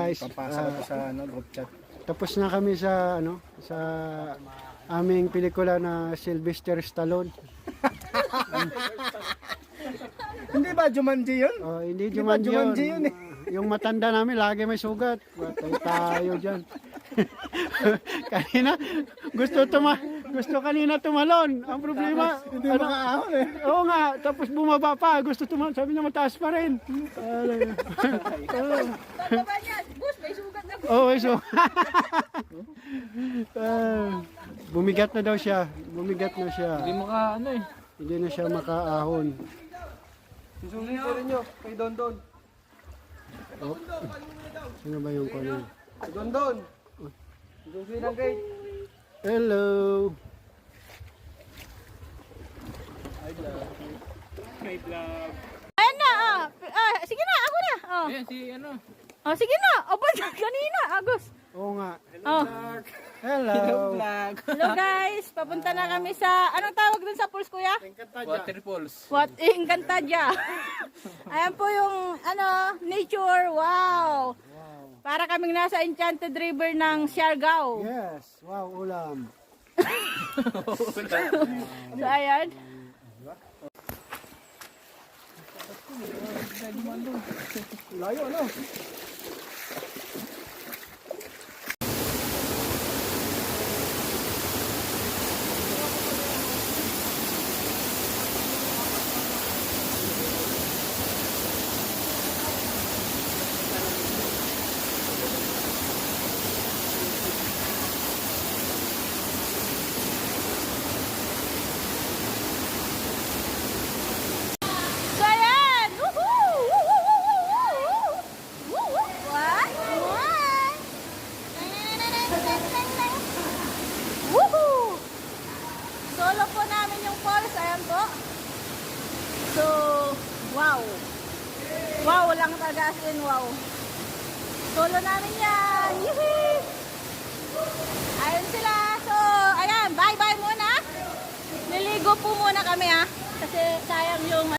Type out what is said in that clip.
guys. Papasa ko sa group chat. Tapos na kami sa sa aming pelikula na Sylvester Stallone. Hindi ba Jumanji yun? Oh, hindi Di ba Jumanji Jumanji yun. yun eh? Yung matanda namin lagi may sugat. Patay tayo diyan. Kanina gusto kanina tumalon. Ang problema Hindi makaahon eh. Oo nga, tapos bumaba pa, gusto tumalon, sabi niya mataas pa rin. Pagkaba niya, Gus, may sugat na. Oh, so bumigat na daw siya. Bumigat na siya. Hindi maka ano eh. Hindi na siya makaahon. Susunin ko rin nyo kay Don Don. Oh. Sino ba yung kanya? Don Don. Susunin ang gate. Hello. Ayan na, sige na, ako na. Ayan si ano. Sige na, kanina, Agus. Oo nga. Oh. Hello. Hello guys, papunta na kami sa, anong tawag dun sa pools, kuya? Waterfalls. What? Encantadia. Ayan po yung, nature, wow. Para kaming nasa Enchanted River ng Siargao. Yes. Wow, ulam. So, ayan. Layo ano? So, ayan. Woohoo! Woohoo! What? What? Woohoo! Solo po namin yung falls. Ayan po. So, wow. Wow lang talaga as in wow. Solo namin yan. Yee! Ayun sila. So, ayan. Bye-bye muna. Niligo po muna kami kasi sayang yung